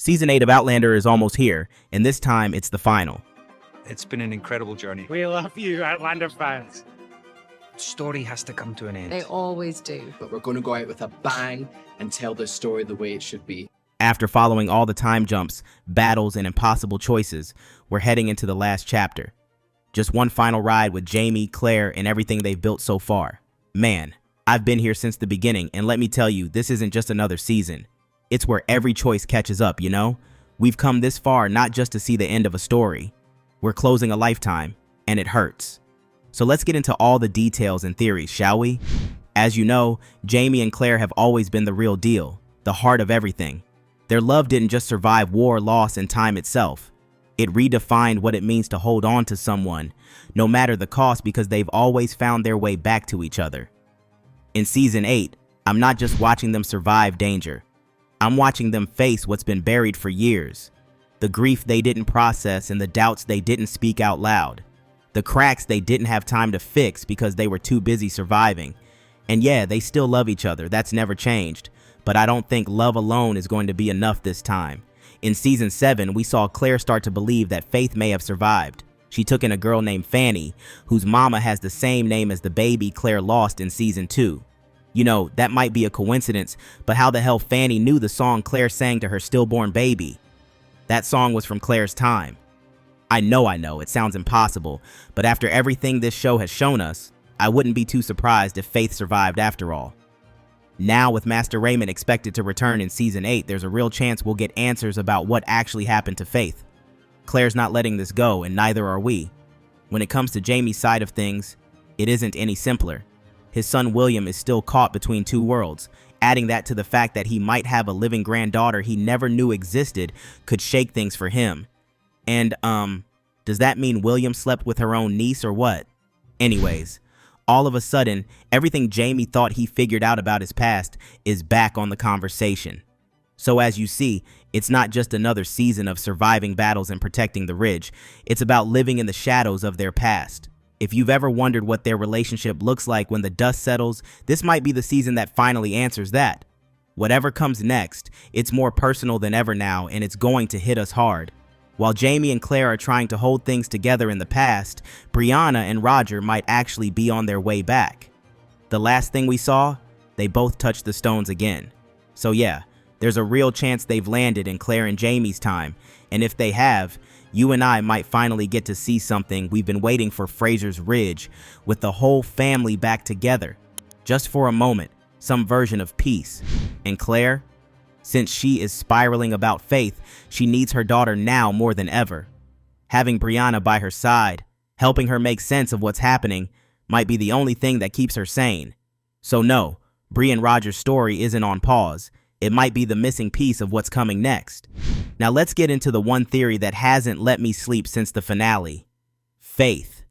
Season 8 of Outlander is almost here, and this time it's the final. It's been an incredible journey. We love you, Outlander fans. Story has to come to an end. They always do. But we're going to go out with a bang and tell this story the way it should be. After following all the time jumps, battles, and impossible choices, we're heading into the last chapter. Just one final ride with Jaime, Claire, and everything they've built so far. Man, I've been here since the beginning, and let me tell you, this isn't just another season. It's where every choice catches up, you know? We've come this far not just to see the end of a story. We're closing a lifetime, and it hurts. So let's get into all the details and theories, shall we? As you know, Jaime and Claire have always been the real deal, the heart of everything. Their love didn't just survive war, loss, and time itself. It redefined what it means to hold on to someone, no matter the cost, because they've always found their way back to each other. In Season 8, I'm not just watching them survive danger. I'm watching them face what's been buried for years. The grief they didn't process and the doubts they didn't speak out loud. The cracks they didn't have time to fix because they were too busy surviving. And yeah, they still love each other, that's never changed. But I don't think love alone is going to be enough this time. In Season 7, we saw Claire start to believe that Faith may have survived. She took in a girl named Fanny, whose mama has the same name as the baby Claire lost in Season 2. You know, that might be a coincidence, but how the hell Fanny knew the song Claire sang to her stillborn baby? That song was from Claire's time. I know, it sounds impossible, but after everything this show has shown us, I wouldn't be too surprised if Faith survived after all. Now, with Master Raymond expected to return in Season 8, there's a real chance we'll get answers about what actually happened to Faith. Claire's not letting this go, and neither are we. When it comes to Jaime's side of things, it isn't any simpler. His son William is still caught between two worlds. Adding that to the fact that he might have a living granddaughter he never knew existed could shake things for him. And, does that mean William slept with her own niece or what? Anyways, all of a sudden, everything Jaime thought he figured out about his past is back on the conversation. So as you see, it's not just another season of surviving battles and protecting the Ridge. It's about living in the shadows of their past. If you've ever wondered what their relationship looks like when the dust settles, this might be the season that finally answers that. Whatever comes next, it's more personal than ever now, and it's going to hit us hard. While Jaime and Claire are trying to hold things together in the past, Brianna and Roger might actually be on their way back. The last thing we saw, they both touched the stones again. So yeah, there's a real chance they've landed in Claire and Jaime's time, and if they have, you and I might finally get to see something we've been waiting for. Fraser's Ridge, with the whole family back together. Just for a moment, some version of peace. And Claire? Since she is spiraling about Faith, she needs her daughter now more than ever. Having Brianna by her side, helping her make sense of what's happening, might be the only thing that keeps her sane. So no, Bree and Roger's story isn't on pause. It might be the missing piece of what's coming next. Now let's get into the one theory that hasn't let me sleep since the finale. Faith.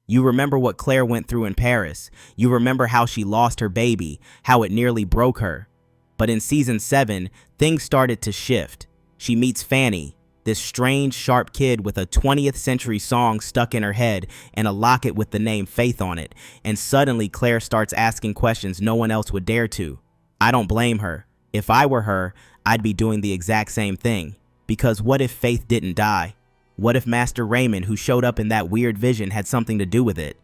You remember what Claire went through in Paris. You remember how she lost her baby, how it nearly broke her. But in Season 7, things started to shift. She meets Fanny, this strange, sharp kid with a 20th century song stuck in her head and a locket with the name Faith on it. And suddenly Claire starts asking questions no one else would dare to. I don't blame her. If I were her, I'd be doing the exact same thing. Because what if Faith didn't die? What if Master Raymond, who showed up in that weird vision, had something to do with it?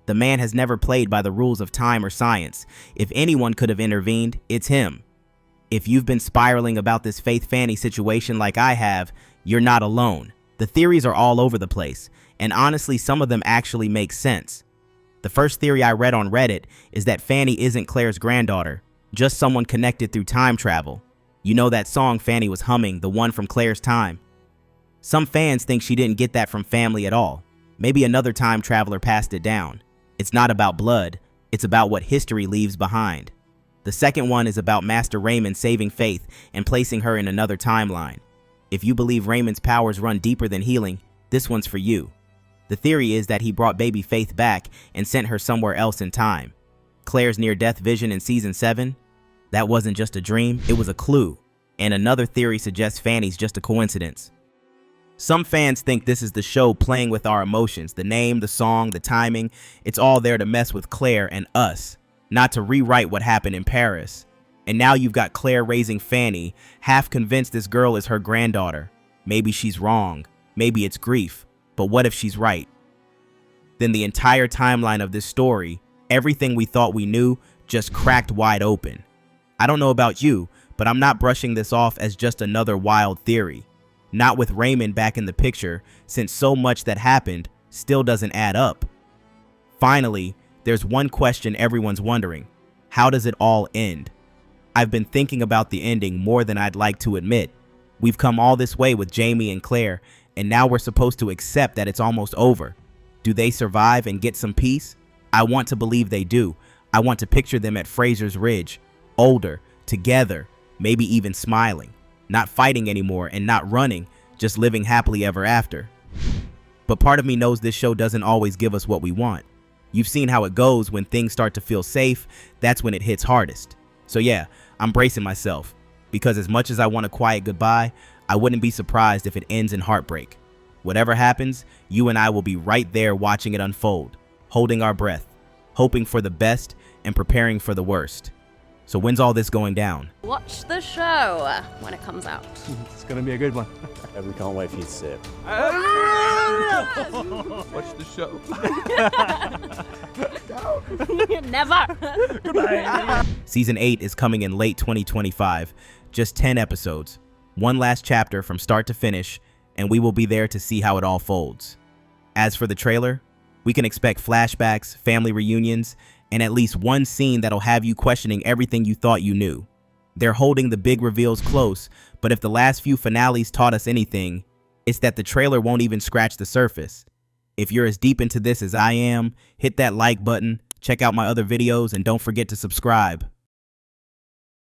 The man has never played by the rules of time or science. If anyone could have intervened, it's him. If you've been spiraling about this Faith Fanny situation like I have, you're not alone. The theories are all over the place, and honestly, some of them actually make sense. The first theory I read on Reddit is that Fanny isn't Claire's granddaughter, just someone connected through time travel. You know that song Fanny was humming, the one from Claire's time? Some fans think she didn't get that from family at all. Maybe another time traveler passed it down. It's not about blood, it's about what history leaves behind. The second one is about Master Raymond saving Faith and placing her in another timeline. If you believe Raymond's powers run deeper than healing, this one's for you. The theory is that he brought baby Faith back and sent her somewhere else in time. Claire's near-death vision in Season 7? That wasn't just a dream, it was a clue. And another theory suggests Fanny's just a coincidence. Some fans think this is the show playing with our emotions. The name, the song, the timing, it's all there to mess with Claire and us, not to rewrite what happened in Paris. And now you've got Claire raising Fanny, half convinced this girl is her granddaughter. Maybe she's wrong. Maybe it's grief. But what if she's right? Then the entire timeline of this story, everything we thought we knew, just cracked wide open. I don't know about you, but I'm not brushing this off as just another wild theory. Not with Raymond back in the picture, since so much that happened still doesn't add up. Finally, there's one question everyone's wondering. How does it all end? I've been thinking about the ending more than I'd like to admit. We've come all this way with Jaime and Claire, and now we're supposed to accept that it's almost over. Do they survive and get some peace? I want to believe they do. I want to picture them at Fraser's Ridge, older, together, maybe even smiling, not fighting anymore and not running, just living happily ever after. But part of me knows this show doesn't always give us what we want. You've seen how it goes when things start to feel safe, that's when it hits hardest. So yeah, I'm bracing myself, because as much as I want a quiet goodbye, I wouldn't be surprised if it ends in heartbreak. Whatever happens, you and I will be right there watching it unfold, holding our breath, hoping for the best and preparing for the worst. So when's all this going down? Watch the show when it comes out. It's gonna be a good one. And we can't wait for you to see it. Watch the show. Never. Season 8 is coming in late 2025, just 10 episodes, one last chapter from start to finish, and we will be there to see how it all folds. As for the trailer, we can expect flashbacks, family reunions, and at least one scene that'll have you questioning everything you thought you knew. They're holding the big reveals close, but if the last few finales taught us anything, it's that the trailer won't even scratch the surface. If you're as deep into this as I am, hit that like button, check out my other videos, and don't forget to subscribe.